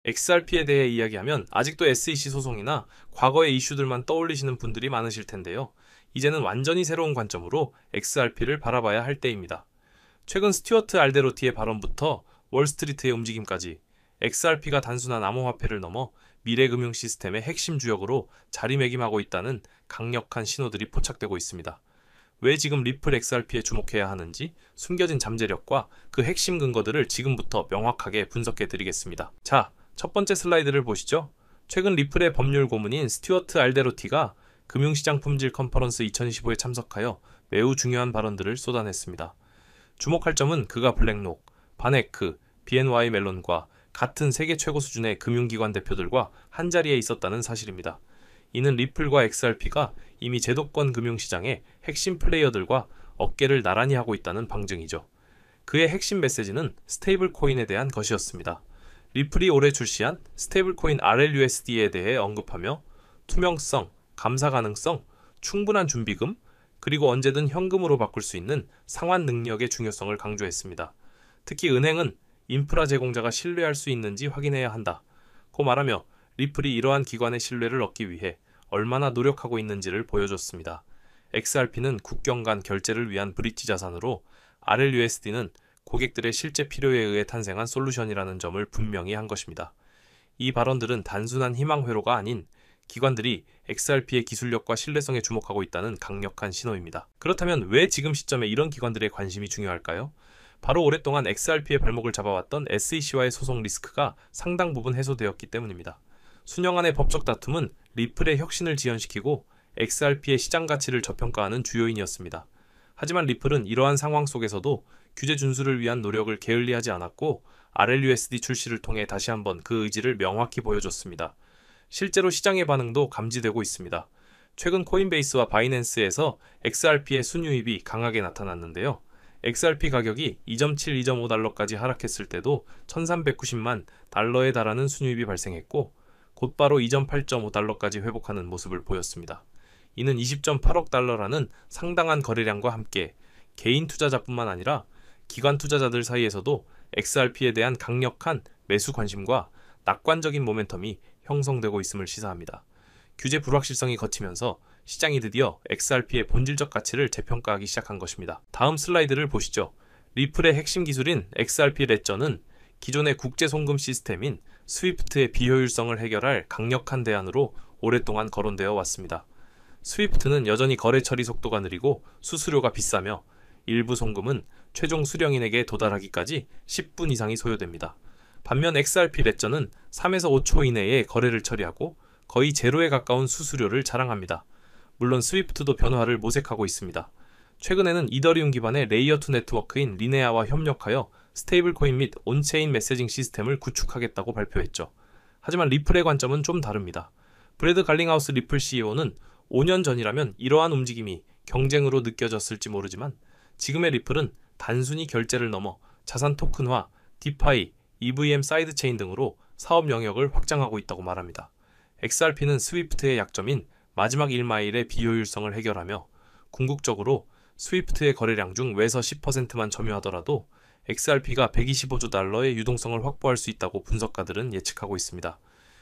XRP에 대해 이야기하면 아직도 SEC 소송이나 과거의 이슈들만 떠올리시는 분들이 많으실 텐데요. 이제는 완전히 새로운 관점으로 XRP를 바라봐야 할 때입니다. 최근 스튜어트 알데로티의 발언부터 월스트리트의 움직임까지 XRP가 단순한 암호화폐를 넘어 미래 금융 시스템의 핵심 주역으로 자리매김하고 있다는 강력한 신호들이 포착되고 있습니다. 왜 지금 리플 XRP에 주목해야 하는지 숨겨진 잠재력과 그 핵심 근거들을 지금부터 명확하게 분석해 드리겠습니다. 자, 첫 번째 슬라이드를 보시죠. 최근 리플의 법률 고문인 스튜어트 알데로티가 금융시장 품질 컨퍼런스 2015에 참석하여 매우 중요한 발언들을 쏟아냈습니다. 주목할 점은 그가 블랙록, 바네크, BNY 멜론과 같은 세계 최고 수준의 금융기관 대표들과 한자리에 있었다는 사실입니다. 이는 리플과 XRP가 이미 제도권 금융시장의 핵심 플레이어들과 어깨를 나란히 하고 있다는 방증이죠. 그의 핵심 메시지는 스테이블 코인에 대한 것이었습니다. 리플이 올해 출시한 스테이블 코인 RLUSD에 대해 언급하며 투명성, 감사 가능성, 충분한 준비금, 그리고 언제든 현금으로 바꿀 수 있는 상환 능력의 중요성을 강조했습니다. 특히 은행은 인프라 제공자가 신뢰할 수 있는지 확인해야 한다. 고 말하며 리플이 이러한 기관의 신뢰를 얻기 위해 얼마나 노력하고 있는지를 보여줬습니다. XRP는 국경 간 결제를 위한 브릿지 자산으로 RLUSD는 고객들의 실제 필요에 의해 탄생한 솔루션이라는 점을 분명히 한 것입니다. 이 발언들은 단순한 희망 회로가 아닌 기관들이 XRP의 기술력과 신뢰성에 주목하고 있다는 강력한 신호입니다. 그렇다면 왜 지금 시점에 이런 기관들의 관심이 중요할까요? 바로 오랫동안 XRP의 발목을 잡아왔던 SEC와의 소송 리스크가 상당 부분 해소되었기 때문입니다. 수년간의 법적 다툼은 리플의 혁신을 지연시키고 XRP의 시장 가치를 저평가하는 주요인이었습니다. 하지만 리플은 이러한 상황 속에서도 규제 준수를 위한 노력을 게을리하지 않았고 RLUSD 출시를 통해 다시 한번 그 의지를 명확히 보여줬습니다. 실제로 시장의 반응도 감지되고 있습니다. 최근 코인베이스와 바이낸스에서 XRP의 순유입이 강하게 나타났는데요. XRP 가격이 2.7, 2.5달러까지 하락했을 때도 1390만 달러에 달하는 순유입이 발생했고 곧바로 2.8.5달러까지 회복하는 모습을 보였습니다. 이는 20.8억 달러라는 상당한 거래량과 함께 개인 투자자뿐만 아니라 기관 투자자들 사이에서도 XRP에 대한 강력한 매수 관심과 낙관적인 모멘텀이 형성되고 있음을 시사합니다. 규제 불확실성이 걷히면서 시장이 드디어 XRP의 본질적 가치를 재평가하기 시작한 것입니다. 다음 슬라이드를 보시죠. 리플의 핵심 기술인 XRP 레저는 기존의 국제 송금 시스템인 스위프트의 비효율성을 해결할 강력한 대안으로 오랫동안 거론되어 왔습니다. 스위프트는 여전히 거래 처리 속도가 느리고 수수료가 비싸며 일부 송금은 최종 수령인에게 도달하기까지 10분 이상이 소요됩니다. 반면 XRP 레저는 3에서 5초 이내에 거래를 처리하고 거의 제로에 가까운 수수료를 자랑합니다. 물론 스위프트도 변화를 모색하고 있습니다. 최근에는 이더리움 기반의 레이어2 네트워크인 리네아와 협력하여 스테이블 코인 및 온체인 메시징 시스템을 구축하겠다고 발표했죠. 하지만 리플의 관점은 좀 다릅니다. 브래드 갈링하우스 리플 CEO는 5년 전이라면 이러한 움직임이 경쟁으로 느껴졌을지 모르지만 지금의 리플은 단순히 결제를 넘어 자산 토큰화, 디파이, EVM 사이드체인 등으로 사업 영역을 확장하고 있다고 말합니다. XRP는 스위프트의 약점인 마지막 1마일의 비효율성을 해결하며 궁극적으로 스위프트의 거래량 중 외서 10%만 점유하더라도 XRP가 125조 달러의 유동성을 확보할 수 있다고 분석가들은 예측하고 있습니다.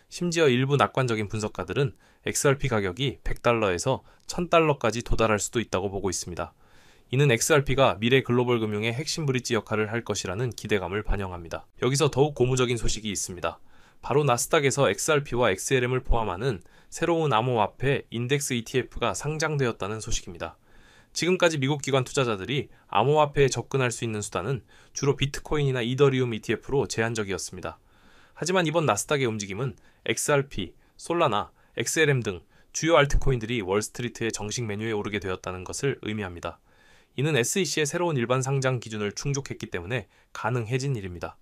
심지어 일부 낙관적인 분석가들은 XRP 가격이 100달러에서 1000달러까지 도달할 수도 있다고 보고 있습니다. 이는 XRP가 미래 글로벌 금융의 핵심 브릿지 역할을 할 것이라는 기대감을 반영합니다. 여기서 더욱 고무적인 소식이 있습니다. 바로 나스닥에서 XRP와 XLM을 포함하는 새로운 암호화폐 인덱스 ETF가 상장되었다는 소식입니다. 지금까지 미국 기관 투자자들이 암호화폐에 접근할 수 있는 수단은 주로 비트코인이나 이더리움 ETF로 제한적이었습니다. 하지만 이번 나스닥의 움직임은 XRP, 솔라나, XLM 등 주요 알트코인들이 월스트리트의 정식 메뉴에 오르게 되었다는 것을 의미합니다. 이는 SEC의 새로운 일반 상장 기준을 충족했기 때문에 가능해진 일입니다.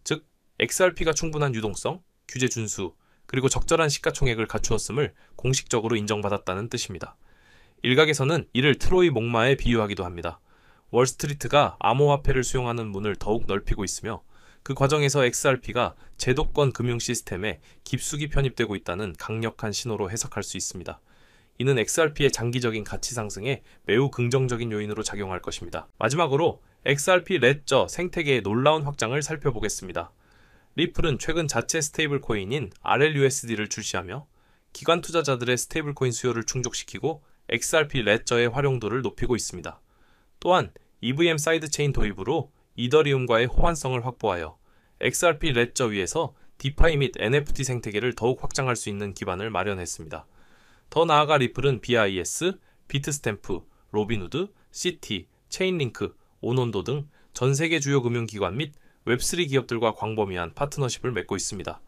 즉, XRP가 충분한 유동성, 규제 준수, 그리고 적절한 시가총액을 갖추었음을 공식적으로 인정받았다는 뜻입니다. 일각에서는 이를 트로이 목마에 비유하기도 합니다. 월스트리트가 암호화폐를 수용하는 문을 더욱 넓히고 있으며 그 과정에서 XRP가 제도권 금융 시스템에 깊숙이 편입되고 있다는 강력한 신호로 해석할 수 있습니다. 이는 XRP의 장기적인 가치 상승에 매우 긍정적인 요인으로 작용할 것입니다. 마지막으로 XRP 레저 생태계의 놀라운 확장을 살펴보겠습니다. 리플은 최근 자체 스테이블 코인인 RLUSD를 출시하며 기관 투자자들의 스테이블 코인 수요를 충족시키고 XRP 레저의 활용도를 높이고 있습니다. 또한 EVM 사이드체인 도입으로 이더리움과의 호환성을 확보하여 XRP 레저 위에서 디파이 및 NFT 생태계를 더욱 확장할 수 있는 기반을 마련했습니다. 더 나아가 리플은 BIS, 비트스탬프, 로빈후드, 시티, 체인링크, 오논도 등 전 세계 주요 금융기관 및 웹3 기업들과 광범위한 파트너십을 맺고 있습니다.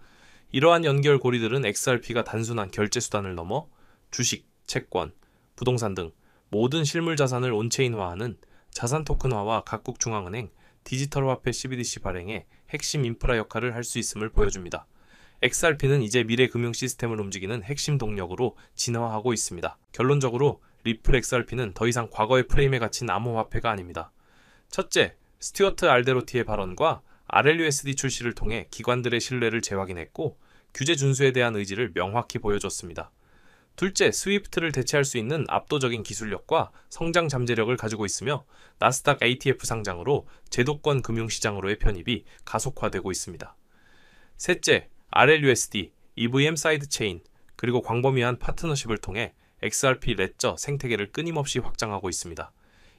이러한 연결 고리들은 XRP가 단순한 결제 수단을 넘어 주식, 채권, 부동산 등 모든 실물 자산을 온체인화하는 자산 토큰화와 각국 중앙은행, 디지털 화폐 CBDC 발행에 핵심 인프라 역할을 할 수 있음을 보여줍니다. XRP는 이제 미래 금융 시스템을 움직이는 핵심 동력으로 진화하고 있습니다. 결론적으로 리플 XRP는 더 이상 과거의 프레임에 갇힌 암호화폐가 아닙니다. 첫째, 스튜어트 알데로티의 발언과 RLUSD 출시를 통해 기관들의 신뢰를 재확인했고 규제 준수에 대한 의지를 명확히 보여줬습니다. 둘째, 스위프트를 대체할 수 있는 압도적인 기술력과 성장 잠재력을 가지고 있으며 나스닥 ATF 상장으로 제도권 금융시장으로의 편입이 가속화되고 있습니다. 셋째, RLUSD, EVM 사이드체인, 그리고 광범위한 파트너십을 통해 XRP 레저 생태계를 끊임없이 확장하고 있습니다.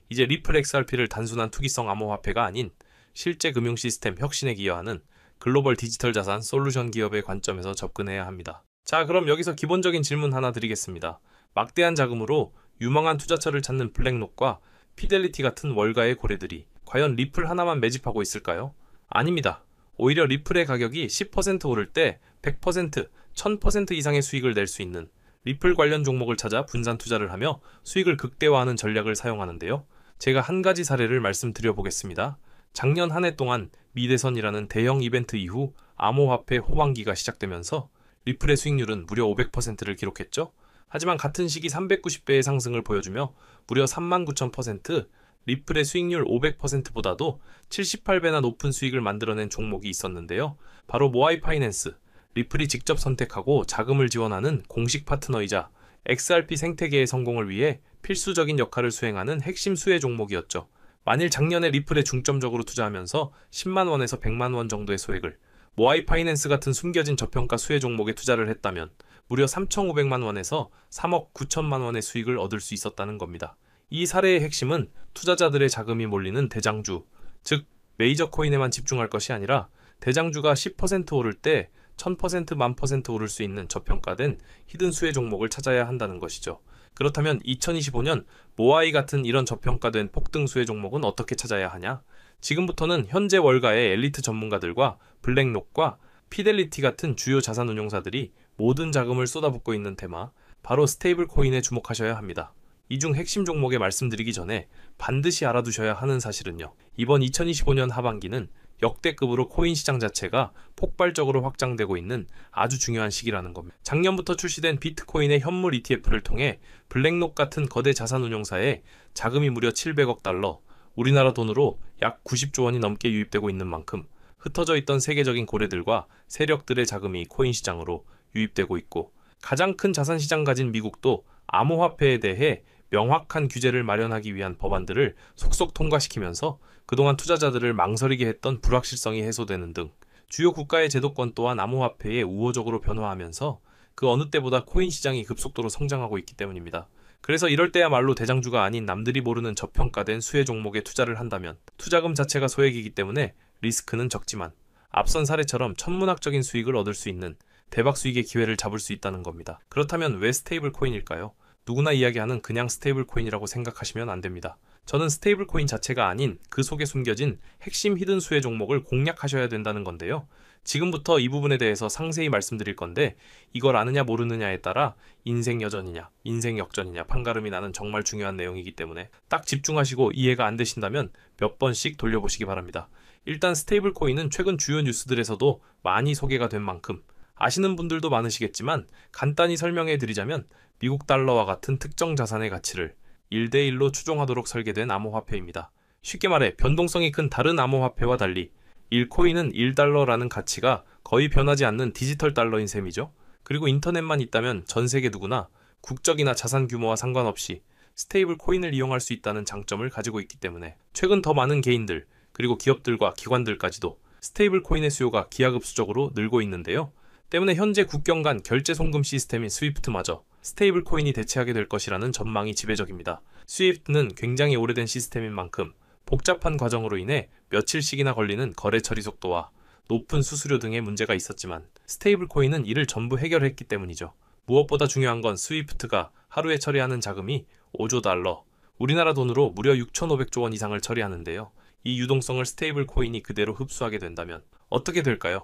이제 리플 XRP를 단순한 투기성 암호화폐가 아닌 실제 금융 시스템 혁신에 기여하는 글로벌 디지털 자산 솔루션 기업의 관점에서 접근해야 합니다. 자, 그럼 여기서 기본적인 질문 하나 드리겠습니다. 막대한 자금으로 유망한 투자처를 찾는 블랙록과 피델리티 같은 월가의 고래들이 과연 리플 하나만 매집하고 있을까요? 아닙니다. 오히려 리플의 가격이 10% 오를 때 100%, 1000% 이상의 수익을 낼 수 있는 리플 관련 종목을 찾아 분산 투자를 하며 수익을 극대화하는 전략을 사용하는데요. 제가 한 가지 사례를 말씀드려 보겠습니다. 작년 한 해 동안 미대선이라는 대형 이벤트 이후 암호화폐 호황기가 시작되면서 리플의 수익률은 무려 500%를 기록했죠. 하지만 같은 시기 390배의 상승을 보여주며 무려 39,000%, 리플의 수익률 500%보다도 78배나 높은 수익을 만들어낸 종목이 있었는데요. 바로 모아이 파이낸스, 리플이 직접 선택하고 자금을 지원하는 공식 파트너이자 XRP 생태계의 성공을 위해 필수적인 역할을 수행하는 핵심 수혜 종목이었죠. 만일 작년에 리플에 중점적으로 투자하면서 10만 원에서 100만 원 정도의 소액을 모아이 파이낸스 같은 숨겨진 저평가 수혜 종목에 투자를 했다면 무려 3,500만 원에서 3억 9천만 원의 수익을 얻을 수 있었다는 겁니다. 이 사례의 핵심은 투자자들의 자금이 몰리는 대장주, 즉 메이저 코인에만 집중할 것이 아니라 대장주가 10% 오를 때 1000%, 10,000% 오를 수 있는 저평가된 히든 수혜 종목을 찾아야 한다는 것이죠. 그렇다면 2025년 모아이 같은 이런 저평가된 폭등 수혜 종목은 어떻게 찾아야 하냐? 지금부터는 현재 월가의 엘리트 전문가들과 블랙록과 피델리티 같은 주요 자산운용사들이 모든 자금을 쏟아붓고 있는 테마, 바로 스테이블 코인에 주목하셔야 합니다. 이 중 핵심 종목에 말씀드리기 전에 반드시 알아두셔야 하는 사실은요. 이번 2025년 하반기는 역대급으로 코인 시장 자체가 폭발적으로 확장되고 있는 아주 중요한 시기라는 겁니다. 작년부터 출시된 비트코인의 현물 ETF를 통해 블랙록 같은 거대 자산운용사에 자금이 무려 700억 달러, 우리나라 돈으로 약 90조 원이 넘게 유입되고 있는 만큼 흩어져 있던 세계적인 고래들과 세력들의 자금이 코인 시장으로 유입되고 있고, 가장 큰 자산시장 가진 미국도 암호화폐에 대해 명확한 규제를 마련하기 위한 법안들을 속속 통과시키면서 그동안 투자자들을 망설이게 했던 불확실성이 해소되는 등 주요 국가의 제도권 또한 암호화폐에 우호적으로 변화하면서 그 어느 때보다 코인 시장이 급속도로 성장하고 있기 때문입니다. 그래서 이럴 때야말로 대장주가 아닌 남들이 모르는 저평가된 수혜 종목에 투자를 한다면 투자금 자체가 소액이기 때문에 리스크는 적지만 앞선 사례처럼 천문학적인 수익을 얻을 수 있는 대박 수익의 기회를 잡을 수 있다는 겁니다. 그렇다면 왜 스테이블 코인일까요? 누구나 이야기하는 그냥 스테이블 코인이라고 생각하시면 안 됩니다. 저는 스테이블 코인 자체가 아닌 그 속에 숨겨진 핵심 히든 수혜 종목을 공략하셔야 된다는 건데요. 지금부터 이 부분에 대해서 상세히 말씀드릴 건데 이걸 아느냐 모르느냐에 따라 인생 여전이냐, 인생 역전이냐 판가름이 나는 정말 중요한 내용이기 때문에 딱 집중하시고 이해가 안 되신다면 몇 번씩 돌려보시기 바랍니다. 일단 스테이블 코인은 최근 주요 뉴스들에서도 많이 소개가 된 만큼 아시는 분들도 많으시겠지만 간단히 설명해 드리자면 미국 달러와 같은 특정 자산의 가치를 1대1로 추종하도록 설계된 암호화폐입니다. 쉽게 말해 변동성이 큰 다른 암호화폐와 달리 1코인은 1달러라는 가치가 거의 변하지 않는 디지털 달러인 셈이죠. 그리고 인터넷만 있다면 전 세계 누구나 국적이나 자산 규모와 상관없이 스테이블 코인을 이용할 수 있다는 장점을 가지고 있기 때문에 최근 더 많은 개인들 그리고 기업들과 기관들까지도 스테이블 코인의 수요가 기하급수적으로 늘고 있는데요. 때문에 현재 국경 간 결제 송금 시스템인 스위프트마저 스테이블 코인이 대체하게 될 것이라는 전망이 지배적입니다. 스위프트는 굉장히 오래된 시스템인 만큼 복잡한 과정으로 인해 며칠씩이나 걸리는 거래 처리 속도와 높은 수수료 등의 문제가 있었지만 스테이블 코인은 이를 전부 해결했기 때문이죠. 무엇보다 중요한 건 스위프트가 하루에 처리하는 자금이 5조 달러, 우리나라 돈으로 무려 6,500조 원 이상을 처리하는데요. 이 유동성을 스테이블 코인이 그대로 흡수하게 된다면 어떻게 될까요?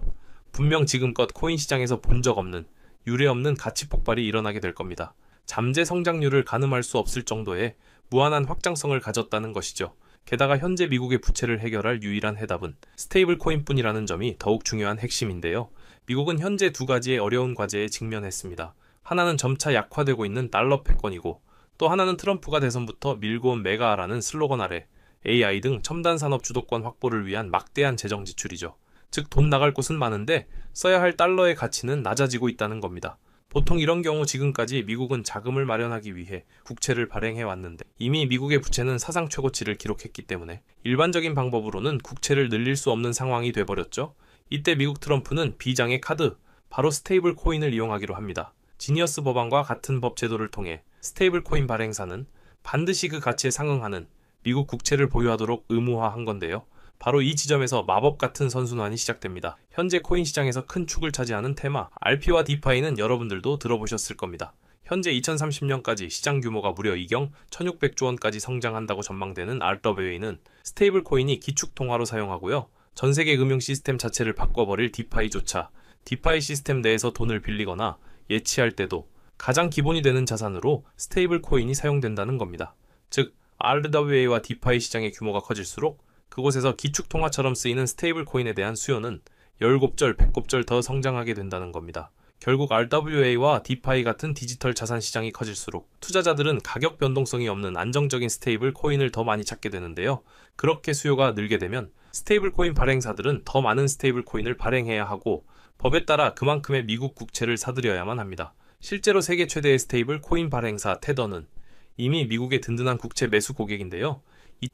분명 지금껏 코인 시장에서 본 적 없는, 유례없는 가치 폭발이 일어나게 될 겁니다. 잠재 성장률을 가늠할 수 없을 정도의 무한한 확장성을 가졌다는 것이죠. 게다가 현재 미국의 부채를 해결할 유일한 해답은 스테이블 코인뿐이라는 점이 더욱 중요한 핵심인데요. 미국은 현재 두 가지의 어려운 과제에 직면했습니다. 하나는 점차 약화되고 있는 달러 패권이고 또 하나는 트럼프가 대선부터 밀고 온 메가라는 슬로건 아래 AI 등 첨단 산업 주도권 확보를 위한 막대한 재정 지출이죠. 즉 돈 나갈 곳은 많은데 써야 할 달러의 가치는 낮아지고 있다는 겁니다. 보통 이런 경우 지금까지 미국은 자금을 마련하기 위해 국채를 발행해 왔는데 이미 미국의 부채는 사상 최고치를 기록했기 때문에 일반적인 방법으로는 국채를 늘릴 수 없는 상황이 돼버렸죠. 이때 미국 트럼프는 비장의 카드, 바로 스테이블 코인을 이용하기로 합니다. 지니어스 법안과 같은 법 제도를 통해 스테이블 코인 발행사는 반드시 그 가치에 상응하는 미국 국채를 보유하도록 의무화한 건데요. 바로 이 지점에서 마법 같은 선순환이 시작됩니다. 현재 코인 시장에서 큰 축을 차지하는 테마, RP와 디파이는 여러분들도 들어보셨을 겁니다. 현재 2030년까지 시장 규모가 무려 2경 1600조 원까지 성장한다고 전망되는 RWA는 스테이블 코인이 기축 통화로 사용하고요. 전 세계 금융 시스템 자체를 바꿔버릴 디파이조차 디파이 시스템 내에서 돈을 빌리거나 예치할 때도 가장 기본이 되는 자산으로 스테이블 코인이 사용된다는 겁니다. 즉 RWA와 디파이 시장의 규모가 커질수록 그곳에서 기축통화처럼 쓰이는 스테이블 코인에 대한 수요는 10곱절, 100곱절 더 성장하게 된다는 겁니다. 결국 RWA와 디파이 같은 디지털 자산 시장이 커질수록 투자자들은 가격 변동성이 없는 안정적인 스테이블 코인을 더 많이 찾게 되는데요. 그렇게 수요가 늘게 되면 스테이블 코인 발행사들은 더 많은 스테이블 코인을 발행해야 하고 법에 따라 그만큼의 미국 국채를 사들여야만 합니다. 실제로 세계 최대의 스테이블 코인 발행사 테더는 이미 미국의 든든한 국채 매수 고객인데요.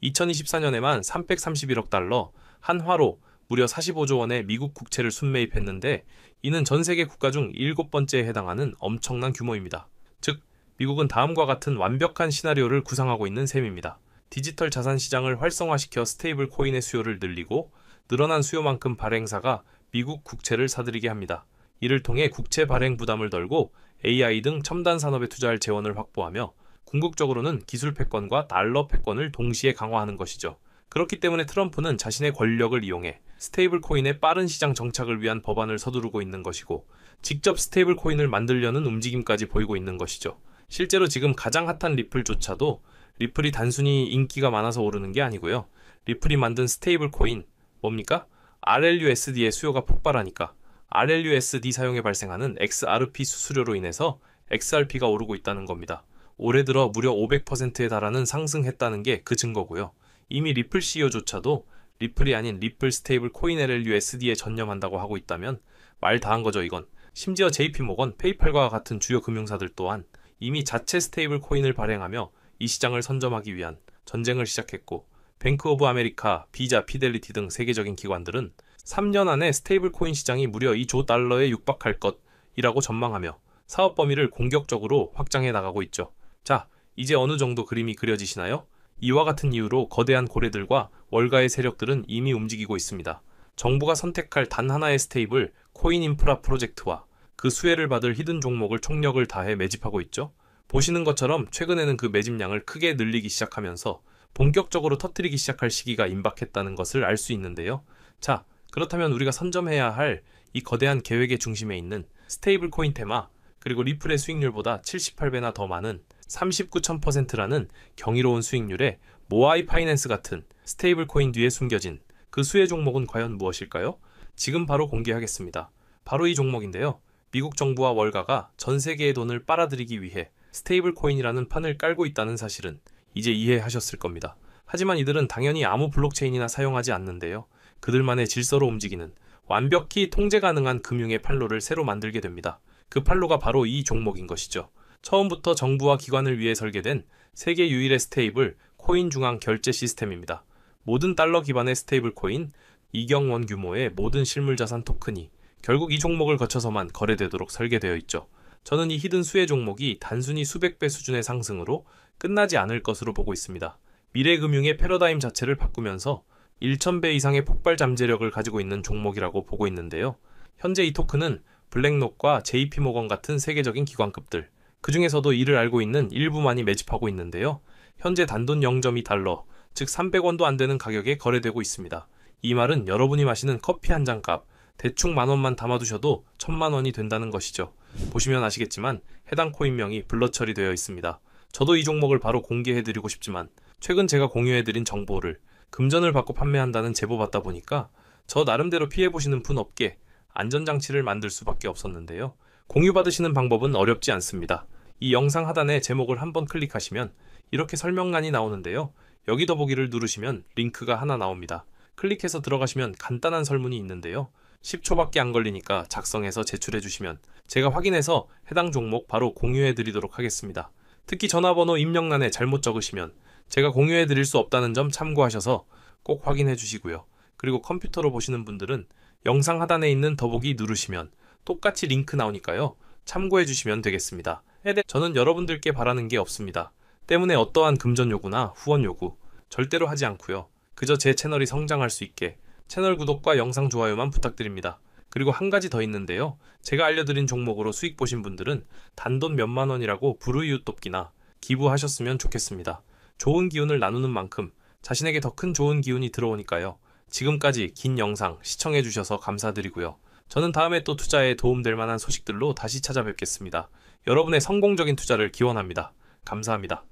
2024년에만 331억 달러, 한화로 무려 45조 원의 미국 국채를 순매입했는데 이는 전 세계 국가 중 7번째에 해당하는 엄청난 규모입니다. 즉, 미국은 다음과 같은 완벽한 시나리오를 구상하고 있는 셈입니다. 디지털 자산 시장을 활성화시켜 스테이블 코인의 수요를 늘리고 늘어난 수요만큼 발행사가 미국 국채를 사들이게 합니다. 이를 통해 국채 발행 부담을 덜고 AI 등 첨단 산업에 투자할 재원을 확보하며 궁극적으로는 기술 패권과 달러 패권을 동시에 강화하는 것이죠. 그렇기 때문에 트럼프는 자신의 권력을 이용해 스테이블 코인의 빠른 시장 정착을 위한 법안을 서두르고 있는 것이고 직접 스테이블 코인을 만들려는 움직임까지 보이고 있는 것이죠. 실제로 지금 가장 핫한 리플조차도 리플이 단순히 인기가 많아서 오르는 게 아니고요. 리플이 만든 스테이블 코인, 뭡니까? RLUSD의 수요가 폭발하니까 RLUSD 사용에 발생하는 XRP 수수료로 인해서 XRP가 오르고 있다는 겁니다. 올해 들어 무려 500%에 달하는 상승했다는 게 그 증거고요. 이미 리플 CEO조차도 리플이 아닌 리플 스테이블 코인 LLUSD에 전념한다고 하고 있다면 말 다한 거죠 이건. 심지어 JP모건, 페이팔과 같은 주요 금융사들 또한 이미 자체 스테이블 코인을 발행하며 이 시장을 선점하기 위한 전쟁을 시작했고 뱅크 오브 아메리카, 비자, 피델리티 등 세계적인 기관들은 3년 안에 스테이블 코인 시장이 무려 2조 달러에 육박할 것이라고 전망하며 사업 범위를 공격적으로 확장해 나가고 있죠. 자, 이제 어느 정도 그림이 그려지시나요? 이와 같은 이유로 거대한 고래들과 월가의 세력들은 이미 움직이고 있습니다. 정부가 선택할 단 하나의 스테이블 코인 인프라 프로젝트와 그 수혜를 받을 히든 종목을 총력을 다해 매집하고 있죠. 보시는 것처럼 최근에는 그 매집량을 크게 늘리기 시작하면서 본격적으로 터뜨리기 시작할 시기가 임박했다는 것을 알 수 있는데요. 자, 그렇다면 우리가 선점해야 할 이 거대한 계획의 중심에 있는 스테이블 코인 테마, 그리고 리플의 수익률보다 78배나 더 많은 39,000%라는 경이로운 수익률의 모아이 파이낸스 같은 스테이블 코인 뒤에 숨겨진 그 수혜 종목은 과연 무엇일까요? 지금 바로 공개하겠습니다. 바로 이 종목인데요. 미국 정부와 월가가 전 세계의 돈을 빨아들이기 위해 스테이블 코인이라는 판을 깔고 있다는 사실은 이제 이해하셨을 겁니다. 하지만 이들은 당연히 아무 블록체인이나 사용하지 않는데요. 그들만의 질서로 움직이는 완벽히 통제 가능한 금융의 판로를 새로 만들게 됩니다. 그 판로가 바로 이 종목인 것이죠. 처음부터 정부와 기관을 위해 설계된 세계 유일의 스테이블 코인 중앙 결제 시스템입니다. 모든 달러 기반의 스테이블 코인, 2경원 규모의 모든 실물자산 토큰이 결국 이 종목을 거쳐서만 거래되도록 설계되어 있죠. 저는 이 히든 수혜 종목이 단순히 수백 배 수준의 상승으로 끝나지 않을 것으로 보고 있습니다. 미래금융의 패러다임 자체를 바꾸면서 1000배 이상의 폭발 잠재력을 가지고 있는 종목이라고 보고 있는데요. 현재 이 토큰은 블랙록과 JP모건 같은 세계적인 기관급들, 그 중에서도 이를 알고 있는 일부만이 매집하고 있는데요. 현재 단돈 0.2달러, 즉 300원도 안 되는 가격에 거래되고 있습니다. 이 말은 여러분이 마시는 커피 한 잔 값, 대충 10,000원만 담아두셔도 1000만원이 된다는 것이죠. 보시면 아시겠지만 해당 코인명이 블러 처리되어 있습니다. 저도 이 종목을 바로 공개해드리고 싶지만 최근 제가 공유해드린 정보를 금전을 받고 판매한다는 제보 받다 보니까 저 나름대로 피해보시는 분 없게 안전장치를 만들 수밖에 없었는데요. 공유받으시는 방법은 어렵지 않습니다. 이 영상 하단에 제목을 한번 클릭하시면 이렇게 설명란이 나오는데요. 여기 더보기를 누르시면 링크가 하나 나옵니다. 클릭해서 들어가시면 간단한 설문이 있는데요. 10초밖에 안 걸리니까 작성해서 제출해 주시면 제가 확인해서 해당 종목 바로 공유해 드리도록 하겠습니다. 특히 전화번호 입력란에 잘못 적으시면 제가 공유해 드릴 수 없다는 점 참고하셔서 꼭 확인해 주시고요. 그리고 컴퓨터로 보시는 분들은 영상 하단에 있는 더보기 누르시면 똑같이 링크 나오니까요. 참고해 주시면 되겠습니다. 저는 여러분들께 바라는 게 없습니다. 때문에 어떠한 금전 요구나 후원 요구 절대로 하지 않고요. 그저 제 채널이 성장할 수 있게 채널 구독과 영상 좋아요만 부탁드립니다. 그리고 한 가지 더 있는데요. 제가 알려드린 종목으로 수익 보신 분들은 단돈 몇만 원이라고 불우이웃 돕기나 기부하셨으면 좋겠습니다. 좋은 기운을 나누는 만큼 자신에게 더 큰 좋은 기운이 들어오니까요. 지금까지 긴 영상 시청해주셔서 감사드리고요. 저는 다음에 또 투자에 도움될 만한 소식들로 다시 찾아뵙겠습니다. 여러분의 성공적인 투자를 기원합니다. 감사합니다.